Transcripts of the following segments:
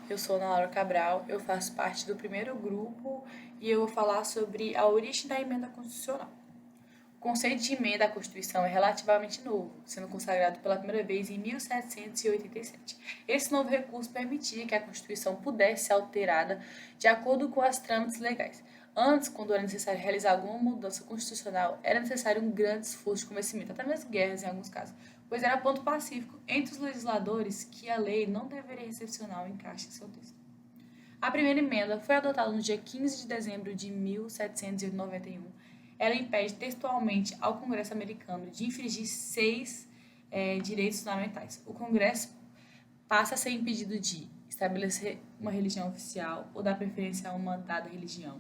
Eu sou Ana Laura Cabral, eu faço parte do primeiro grupo e eu vou falar sobre a origem da emenda constitucional. O conceito de emenda à Constituição é relativamente novo, sendo consagrado pela primeira vez em 1787. Esse novo recurso permitia que a Constituição pudesse ser alterada de acordo com os trâmites legais. Antes, quando era necessário realizar alguma mudança constitucional, era necessário um grande esforço de convencimento, até mesmo guerras em alguns casos, pois era ponto pacífico entre os legisladores que a lei não deveria recepcionar o encaixe em seu texto. A primeira emenda foi adotada no dia 15 de dezembro de 1791. Ela impede textualmente ao Congresso americano de infringir seis direitos fundamentais. O Congresso passa a ser impedido de estabelecer uma religião oficial ou dar preferência a uma dada religião,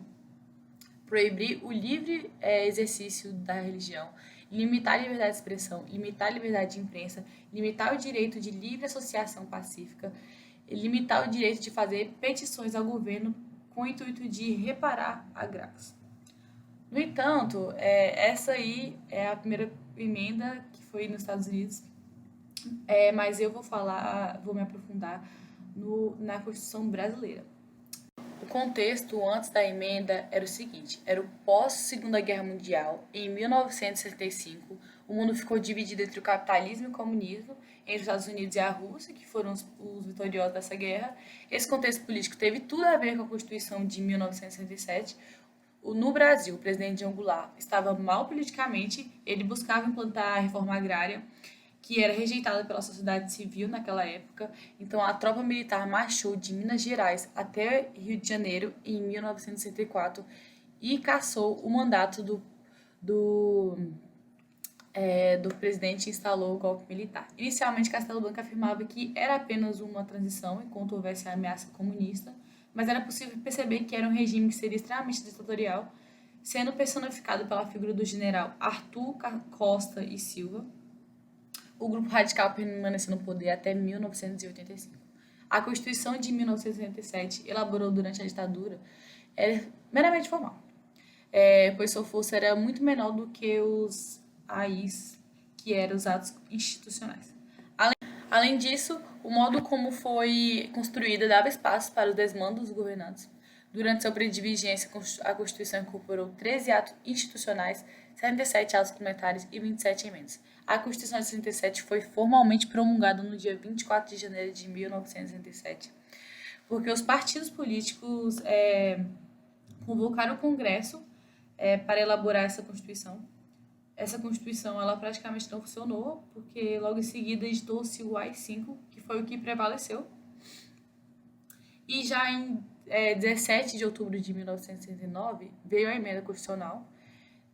proibir o livre exercício da religião, limitar a liberdade de expressão, limitar a liberdade de imprensa, limitar o direito de livre associação pacífica, limitar o direito de fazer petições ao governo com o intuito de reparar agravos. No entanto, essa aí é a primeira emenda que foi nos Estados Unidos, mas eu vou me aprofundar na Constituição brasileira. O contexto antes da emenda era o seguinte: era o pós-Segunda Guerra Mundial. Em 1965, o mundo ficou dividido entre o capitalismo e o comunismo, entre os Estados Unidos e a Rússia, que foram os vitoriosos dessa guerra. Esse contexto político teve tudo a ver com a Constituição de 1967. No Brasil, o presidente João Goulart estava mal politicamente, ele buscava implantar a reforma agrária, que era rejeitada pela sociedade civil naquela época. Então, a tropa militar marchou de Minas Gerais até Rio de Janeiro em 1964 e cassou o mandato do presidente e instalou o golpe militar. Inicialmente, Castelo Branco afirmava que era apenas uma transição enquanto houvesse a ameaça comunista, mas era possível perceber que era um regime que seria extremamente ditatorial, sendo personificado pela figura do general Arthur Costa e Silva. O grupo radical permaneceu no poder até 1985. A Constituição de 1967, elaborada durante a ditadura, era meramente formal, pois sua força era muito menor do que os AIs, que eram os atos institucionais. Além disso, o modo como foi construída dava espaço para os desmandos dos governantes. Durante seu período de vigência, a Constituição incorporou 13 atos institucionais, 77 atos complementares e 27 emendas. A Constituição de 67 foi formalmente promulgada no dia 24 de janeiro de 1967, porque os partidos políticos convocaram o Congresso para elaborar essa Constituição. Essa Constituição ela praticamente não funcionou, porque logo em seguida editou-se o AI-5, que foi o que prevaleceu. E já em 17 de outubro de 1969 veio a emenda constitucional.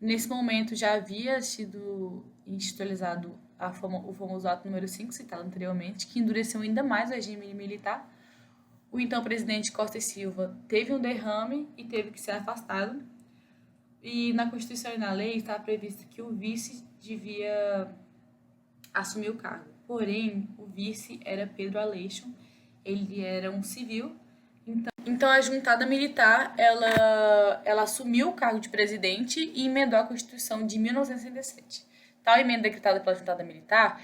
Nesse momento já havia sido institucionalizado o famoso ato número 5, citado anteriormente, que endureceu ainda mais o regime militar. O então presidente Costa e Silva teve um derrame e teve que ser afastado. E na Constituição e na lei está previsto que o vice devia assumir o cargo. Porém, o vice era Pedro Aleixo, ele era um civil. Então a juntada militar, ela assumiu o cargo de presidente e emendou a Constituição de 1967. Tal emenda decretada pela juntada militar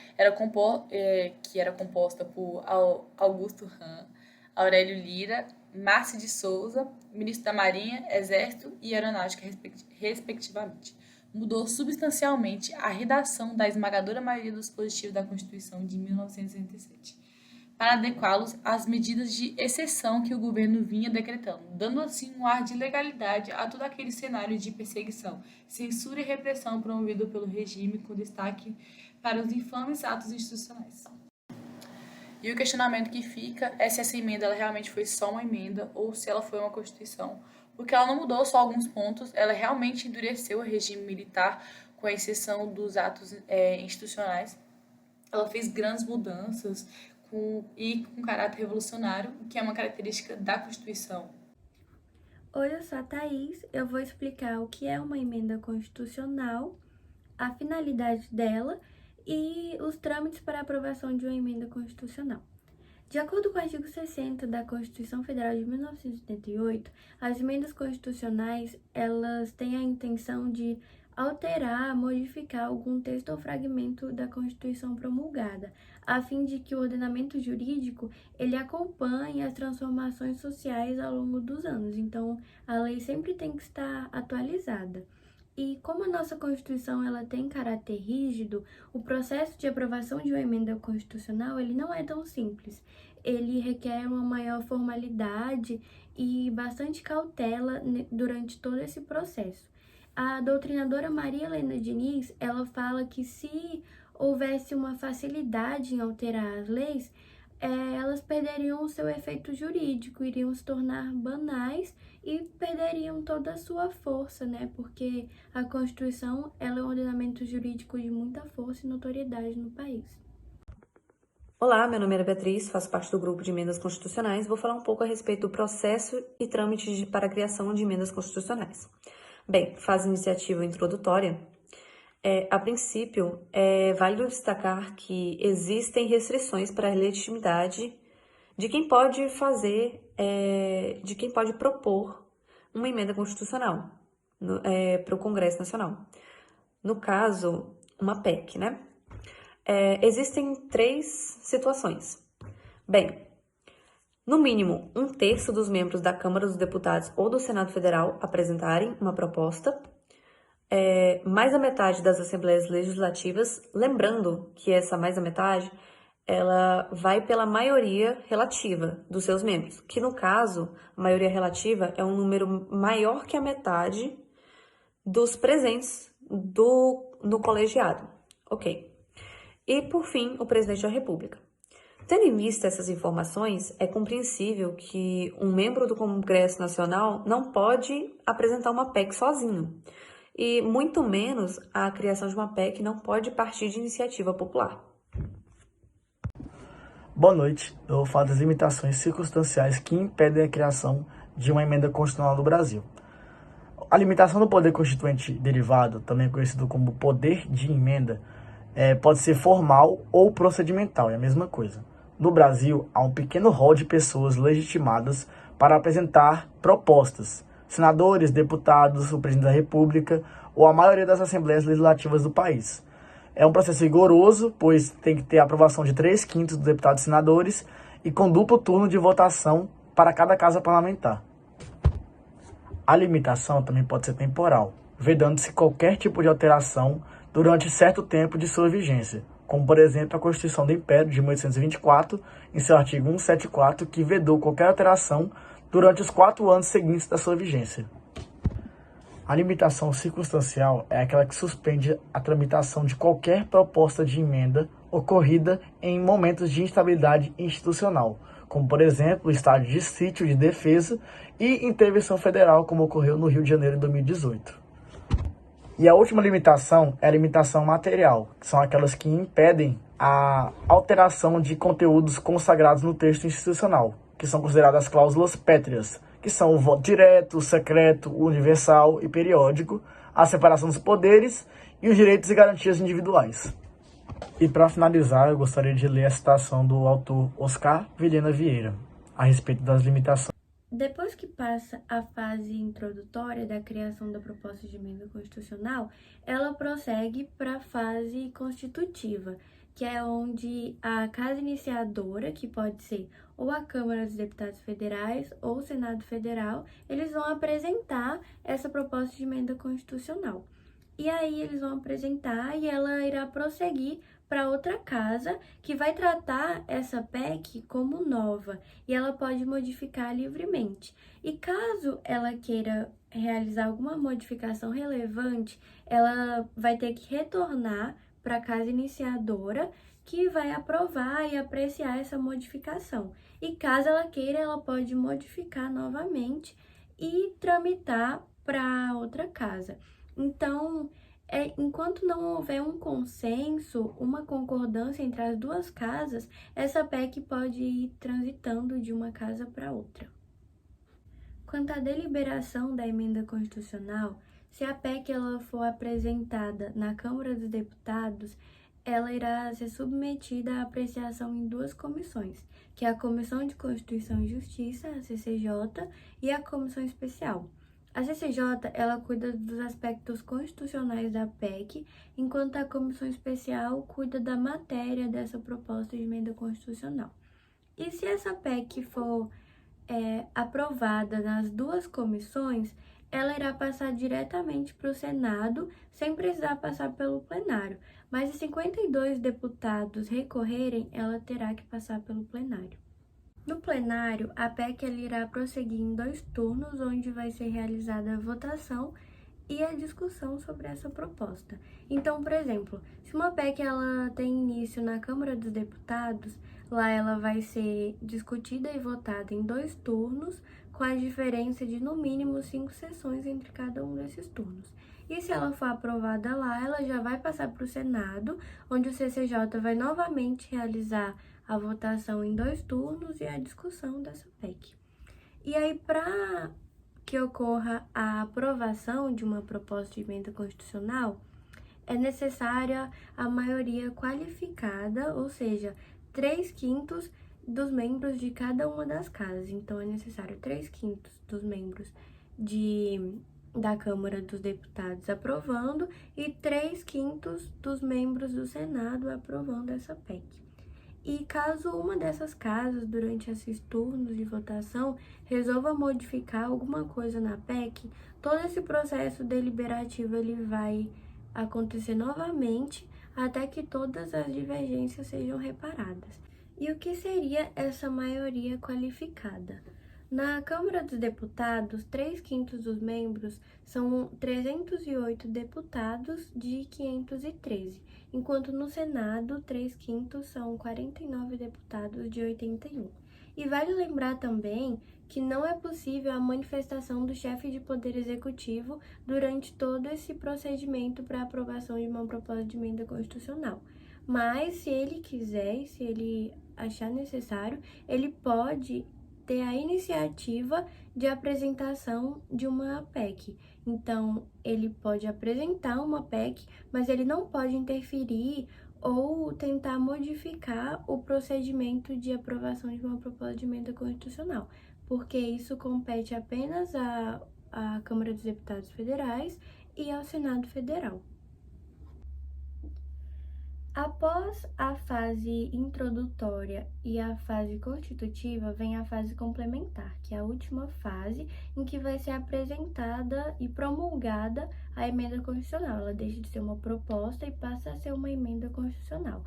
que era composta por Augusto Ram, Aurélio Lira, Márcio de Souza, ministro da Marinha, Exército e Aeronáutica, respectivamente. Mudou substancialmente a redação da esmagadora maioria dos dispositivos da Constituição de 1967, para adequá-los às medidas de exceção que o governo vinha decretando, dando assim um ar de legalidade a todo aquele cenário de perseguição, censura e repressão promovido pelo regime, com destaque para os infames atos institucionais. E o questionamento que fica é se essa emenda ela realmente foi só uma emenda ou se ela foi uma Constituição, porque ela não mudou só alguns pontos, ela realmente endureceu o regime militar, com a exceção dos atos institucionais. Ela fez grandes mudanças com caráter revolucionário, que é uma característica da Constituição. Oi, eu sou a Thaís. Eu vou explicar o que é uma emenda constitucional, a finalidade dela e os trâmites para aprovação de uma emenda constitucional. De acordo com o artigo 60 da Constituição Federal de 1988, as emendas constitucionais, elas têm a intenção de alterar, modificar algum texto ou fragmento da Constituição promulgada, a fim de que o ordenamento jurídico ele acompanhe as transformações sociais ao longo dos anos. Então, a lei sempre tem que estar atualizada. E como a nossa Constituição ela tem caráter rígido, o processo de aprovação de uma emenda constitucional ele não é tão simples. Ele requer uma maior formalidade e bastante cautela durante todo esse processo. A doutrinadora Maria Helena Diniz, ela fala que se houvesse uma facilidade em alterar as leis, elas perderiam o seu efeito jurídico, iriam se tornar banais e perderiam toda a sua força, né? Porque a Constituição ela é um ordenamento jurídico de muita força e notoriedade no país. Olá, meu nome é Beatriz, faço parte do grupo de emendas constitucionais. Vou falar um pouco a respeito do processo e trâmites para a criação de emendas constitucionais. Bem, fase iniciativa introdutória. A princípio, é válido destacar que existem restrições para a legitimidade de quem pode de quem pode propor uma emenda constitucional para o Congresso Nacional. No caso, uma PEC, né? Existem 3 situações. Bem, no mínimo, 1/3 dos membros da Câmara dos Deputados ou do Senado Federal apresentarem uma proposta, mais a metade das Assembleias Legislativas, lembrando que essa mais a metade, ela vai pela maioria relativa dos seus membros, que no caso, a maioria relativa é um número maior que a metade dos presentes no colegiado. Ok. E, por fim, o presidente da República. Tendo em vista essas informações, é compreensível que um membro do Congresso Nacional não pode apresentar uma PEC sozinho, e muito menos a criação de uma PEC não pode partir de iniciativa popular. Boa noite, eu vou falar das limitações circunstanciais que impedem a criação de uma emenda constitucional no Brasil. A limitação do poder constituinte derivado, também conhecido como poder de emenda, pode ser formal ou procedimental, é a mesma coisa. No Brasil, há um pequeno rol de pessoas legitimadas para apresentar propostas. Senadores, deputados, o presidente da República ou a maioria das assembleias legislativas do país. É um processo rigoroso, pois tem que ter a aprovação de 3/5 dos deputados e senadores e com duplo turno de votação para cada casa parlamentar. A limitação também pode ser temporal, vedando-se qualquer tipo de alteração durante certo tempo de sua vigência, como, por exemplo, a Constituição do Império de 1824, em seu artigo 174, que vedou qualquer alteração durante os 4 anos seguintes da sua vigência. A limitação circunstancial é aquela que suspende a tramitação de qualquer proposta de emenda ocorrida em momentos de instabilidade institucional, como, por exemplo, o estado de sítio de defesa e intervenção federal, como ocorreu no Rio de Janeiro em 2018. E a última limitação é a limitação material, que são aquelas que impedem a alteração de conteúdos consagrados no texto institucional, que são consideradas cláusulas pétreas, que são o voto direto, secreto, universal e periódico, a separação dos poderes e os direitos e garantias individuais. E para finalizar, eu gostaria de ler a citação do autor Oscar Vilhena Vieira, a respeito das limitações. Depois que passa a fase introdutória da criação da proposta de emenda constitucional, ela prossegue para a fase constitutiva, que é onde a casa iniciadora, que pode ser ou a Câmara dos Deputados Federais ou o Senado Federal, eles vão apresentar essa proposta de emenda constitucional. E aí eles vão apresentar e ela irá prosseguir para outra casa que vai tratar essa PEC como nova e ela pode modificar livremente. E caso ela queira realizar alguma modificação relevante, ela vai ter que retornar para a casa iniciadora que vai aprovar e apreciar essa modificação. E caso ela queira, ela pode modificar novamente e tramitar para outra casa. Então, enquanto não houver um consenso, uma concordância entre as duas casas, essa PEC pode ir transitando de uma casa para outra. Quanto à deliberação da emenda constitucional, se a PEC ela for apresentada na Câmara dos Deputados, ela irá ser submetida à apreciação em 2 comissões, que é a Comissão de Constituição e Justiça, a CCJ, e a Comissão Especial. A CCJ, ela cuida dos aspectos constitucionais da PEC, enquanto a Comissão Especial cuida da matéria dessa proposta de emenda constitucional. E se essa PEC for aprovada nas duas comissões, ela irá passar diretamente para o Senado, sem precisar passar pelo plenário. Mas se 52 deputados recorrerem, ela terá que passar pelo plenário. No plenário, a PEC ela irá prosseguir em 2 turnos, onde vai ser realizada a votação e a discussão sobre essa proposta. Então, por exemplo, se uma PEC ela tem início na Câmara dos Deputados, lá ela vai ser discutida e votada em 2 turnos, com a diferença de no mínimo 5 sessões entre cada um desses turnos. E se ela for aprovada lá, ela já vai passar para o Senado, onde o CCJ vai novamente realizar a votação em 2 turnos e a discussão dessa PEC. E aí, para que ocorra a aprovação de uma proposta de emenda constitucional, é necessária a maioria qualificada, ou seja, 3/5 dos membros de cada uma das casas. Então, é necessário 3/5 dos membros da Câmara dos Deputados aprovando e 3/5 dos membros do Senado aprovando essa PEC. E caso uma dessas casas, durante esses turnos de votação, resolva modificar alguma coisa na PEC, todo esse processo deliberativo ele vai acontecer novamente até que todas as divergências sejam reparadas. E o que seria essa maioria qualificada? Na Câmara dos Deputados, 3/5 dos membros são 308 deputados de 513, enquanto no Senado, 3/5 são 49 deputados de 81. E vale lembrar também que não é possível a manifestação do chefe de poder executivo durante todo esse procedimento para aprovação de uma proposta de emenda constitucional. Mas, se ele quiser e se ele achar necessário, ele pode ter a iniciativa de apresentação de uma PEC. Então, ele pode apresentar uma PEC, mas ele não pode interferir ou tentar modificar o procedimento de aprovação de uma proposta de emenda constitucional, porque isso compete apenas à Câmara dos Deputados Federais e ao Senado Federal. Após a fase introdutória e a fase constitutiva, vem a fase complementar, que é a última fase em que vai ser apresentada e promulgada a emenda constitucional. Ela deixa de ser uma proposta e passa a ser uma emenda constitucional.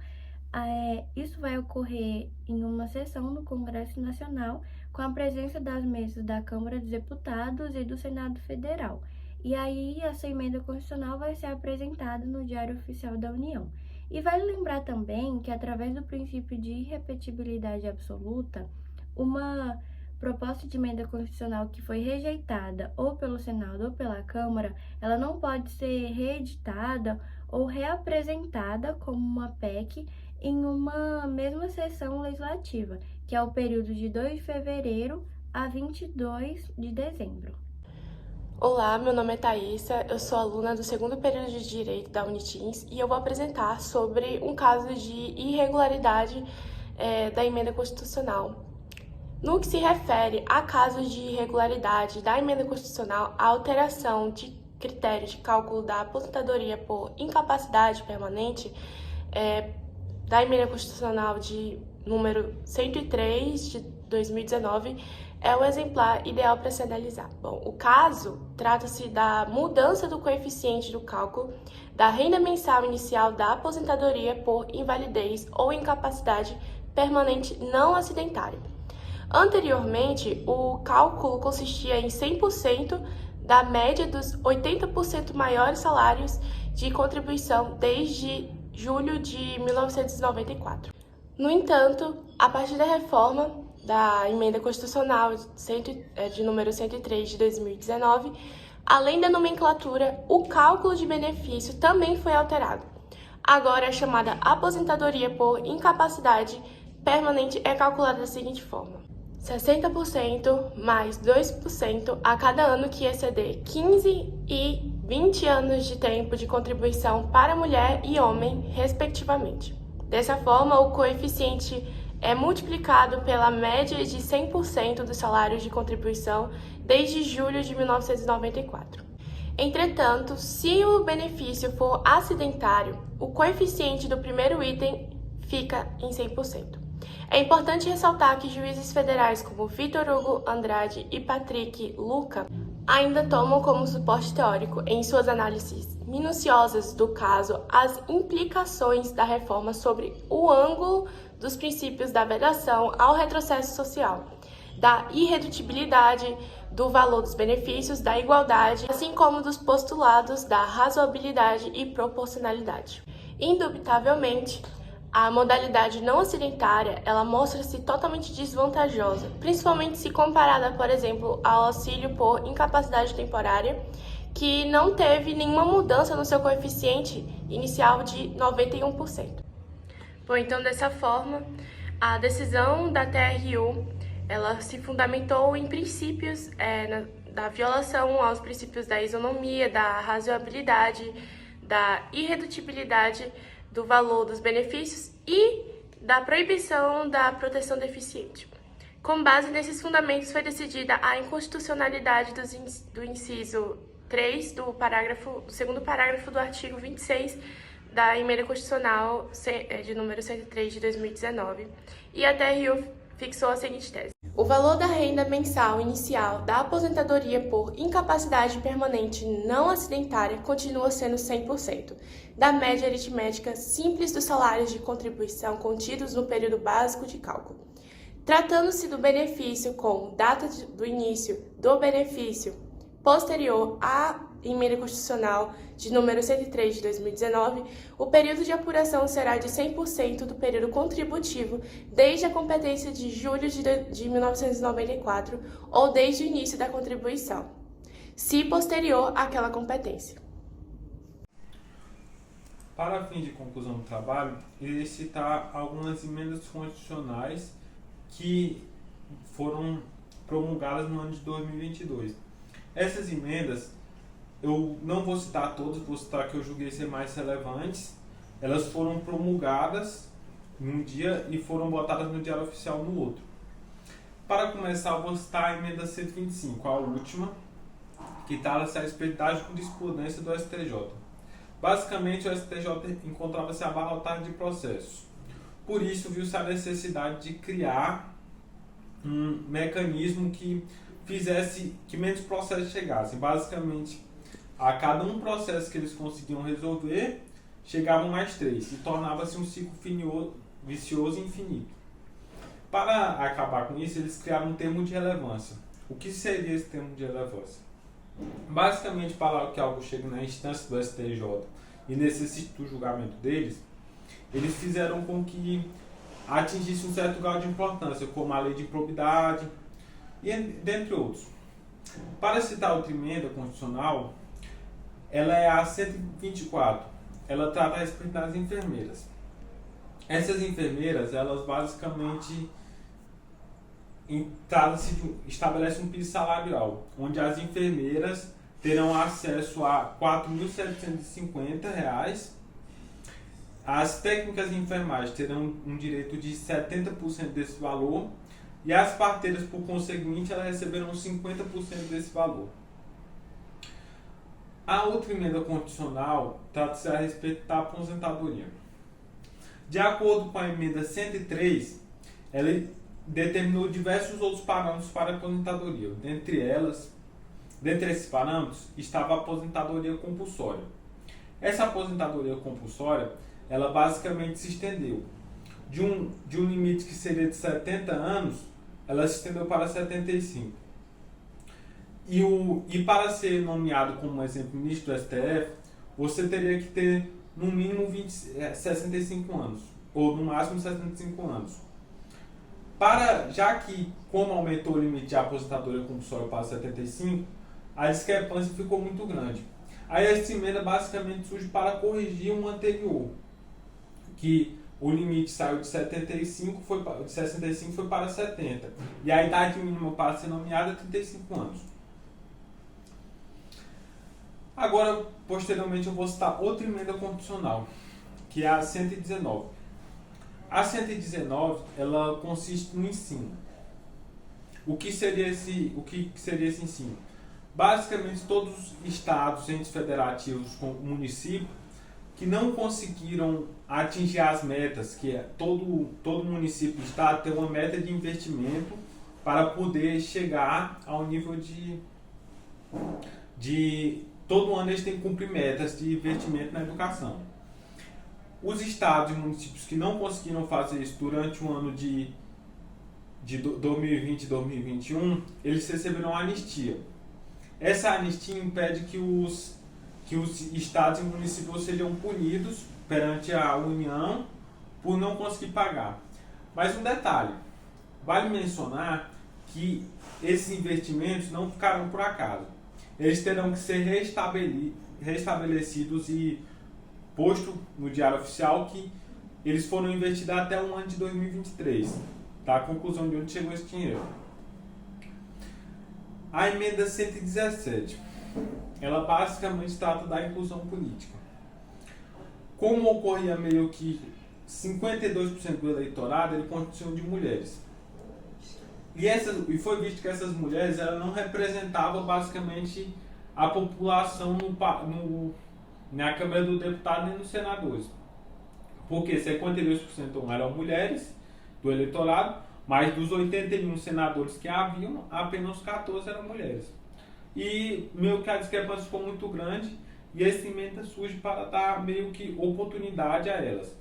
Isso vai ocorrer em uma sessão no Congresso Nacional, com a presença das mesas da Câmara dos Deputados e do Senado Federal. E aí, essa emenda constitucional vai ser apresentada no Diário Oficial da União. E vale lembrar também que, através do princípio de irrepetibilidade absoluta, uma proposta de emenda constitucional que foi rejeitada ou pelo Senado ou pela Câmara, ela não pode ser reeditada ou reapresentada como uma PEC em uma mesma sessão legislativa, que é o período de 2 de fevereiro a 22 de dezembro. Olá, meu nome é Thaísa, eu sou aluna do 2º período de Direito da Unitins e eu vou apresentar sobre um caso de irregularidade da emenda constitucional. No que se refere a casos de irregularidade da emenda constitucional, a alteração de critérios de cálculo da aposentadoria por incapacidade permanente da emenda constitucional de número 103 de 2019 é o exemplar ideal para se analisar. Bom, o caso trata-se da mudança do coeficiente do cálculo da renda mensal inicial da aposentadoria por invalidez ou incapacidade permanente não acidentária. Anteriormente, o cálculo consistia em 100% da média dos 80% maiores salários de contribuição desde julho de 1994. No entanto, a partir da reforma da emenda constitucional de número 103 de 2019, além da nomenclatura, o cálculo de benefício também foi alterado. Agora, a chamada aposentadoria por incapacidade permanente é calculada da seguinte forma: 60% mais 2% a cada ano que exceder 15 e 20 anos de tempo de contribuição para mulher e homem, respectivamente. Dessa forma, o coeficiente é multiplicado pela média de 100% dos salários de contribuição desde julho de 1994. Entretanto, se o benefício for acidentário, o coeficiente do primeiro item fica em 100%. É importante ressaltar que juízes federais como Vitor Hugo Andrade e Patrick Luca ainda tomam como suporte teórico, em suas análises minuciosas do caso, as implicações da reforma sobre o ângulo dos princípios da vedação ao retrocesso social, da irredutibilidade, do valor dos benefícios, da igualdade, assim como dos postulados da razoabilidade e proporcionalidade. Indubitavelmente, a modalidade não acidentária, ela mostra-se totalmente desvantajosa, principalmente se comparada, por exemplo, ao auxílio por incapacidade temporária, que não teve nenhuma mudança no seu coeficiente inicial de 91%. Bom, então, dessa forma, a decisão da TRU, ela se fundamentou em princípios da violação aos princípios da isonomia, da razoabilidade, da irredutibilidade, do valor dos benefícios e da proibição da proteção deficiente. Com base nesses fundamentos, foi decidida a inconstitucionalidade do inciso 3 do segundo parágrafo do artigo 26 da Emenda Constitucional de número 103 de 2019, e a TRU fixou a seguinte tese. O valor da renda mensal inicial da aposentadoria por incapacidade permanente não acidentária continua sendo 100% da média aritmética simples dos salários de contribuição contidos no período básico de cálculo. Tratando-se do benefício com data do início do benefício posterior à Emenda Constitucional de número 103 de 2019, o período de apuração será de 100% do período contributivo desde a competência de julho de 1994 ou desde o início da contribuição, se posterior àquela competência. Para fim de conclusão do trabalho, irei citar algumas emendas constitucionais que foram promulgadas no ano de 2022. Essas emendas, eu não vou citar todas, vou citar que eu julguei ser mais relevantes. Elas foram promulgadas num dia e foram botadas no Diário Oficial no outro. Para começar, eu vou citar a emenda 125, a última, que trata-se a respeito da jurisprudência do STJ. Basicamente, o STJ encontrava-se abarrotado de processos. Por isso, viu-se a necessidade de criar um mecanismo que fizesse que menos processos chegassem. Basicamente, a cada um processo que eles conseguiam resolver, chegavam mais 3 e tornava-se um ciclo vicioso e infinito. Para acabar com isso, eles criaram um termo de relevância. O que seria esse termo de relevância? Basicamente, para que algo chegue na instância do STJ e necessite do julgamento deles, eles fizeram com que atingisse um certo grau de importância, como a lei de improbidade, e dentre outros. Para citar outra emenda constitucional, ela é a 124. Ela trata a respeito das enfermeiras. Essas enfermeiras, elas basicamente estabelecem um piso salarial, onde as enfermeiras terão acesso a R$ 4.750. As técnicas de enfermagem terão um direito de 70% desse valor e as parteiras, por conseguinte, elas receberão 50% desse valor. A outra emenda constitucional trata-se a respeito da aposentadoria. De acordo com a emenda 103, ela determinou diversos outros parâmetros para a aposentadoria. Dentre esses parâmetros, estava a aposentadoria compulsória. Essa aposentadoria compulsória, ela basicamente se estendeu de um limite que seria de 70 anos, ela se estendeu para 75. E para ser nomeado como exemplo ministro do STF, você teria que ter no mínimo 65 anos, ou no máximo 75 anos. Já que, como aumentou o limite de aposentadoria compulsória para 75, a discrepância ficou muito grande. Aí essa emenda basicamente surge para corrigir um anterior, que o limite saiu de 65 foi para 70. E a idade mínima para ser nomeada é 35 anos. Agora, posteriormente, eu vou citar outra emenda constitucional, que é a 119. A 119, ela consiste no ensino. O que seria esse ensino? Basicamente, todos os estados, entes federativos com o município, que não conseguiram atingir as metas, que é todo município e estado tem uma meta de investimento para poder chegar ao nível de todo ano eles têm que cumprir metas de investimento na educação. Os estados e municípios que não conseguiram fazer isso durante o ano de 2020 e 2021, eles receberam anistia. Essa anistia impede que os estados e municípios sejam punidos perante a União por não conseguir pagar. Mas um detalhe, vale mencionar que esses investimentos não ficaram por acaso. Eles terão que ser restabelecidos e posto no Diário Oficial que eles foram investidos até o ano de 2023. Tá? A conclusão de onde chegou esse dinheiro. A emenda 117, ela basicamente trata da inclusão política. Como ocorria meio que 52% do eleitorado, ele consistiu de mulheres. E foi visto que essas mulheres ela não representavam basicamente a população na Câmara do Deputado nem nos senadores. Porque 52% eram mulheres do eleitorado, mas dos 81 senadores que haviam, apenas 14 eram mulheres. E meio que a discrepância ficou muito grande e essa emenda surge para dar meio que oportunidade a elas.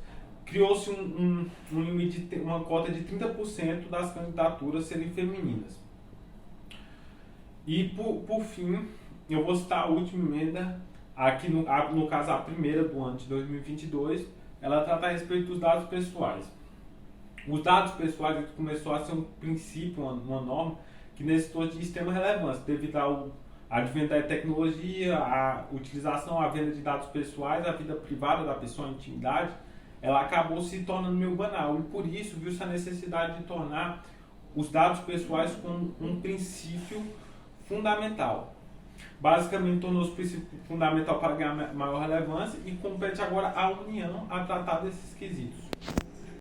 Criou-se um limite, uma cota de 30% das candidaturas serem femininas. E por fim, eu vou citar a última emenda, aqui no caso a primeira do ano de 2022, ela trata a respeito dos dados pessoais. Os dados pessoais começou a ser um princípio, uma norma, que necessitou de extrema relevância, devido ao advento da tecnologia, a utilização, a venda de dados pessoais, a vida privada da pessoa, a intimidade, ela acabou se tornando meio banal e por isso viu-se a necessidade de tornar os dados pessoais como um princípio fundamental. Basicamente tornou-se princípio fundamental para ganhar maior relevância e compete agora à União a tratar desses quesitos.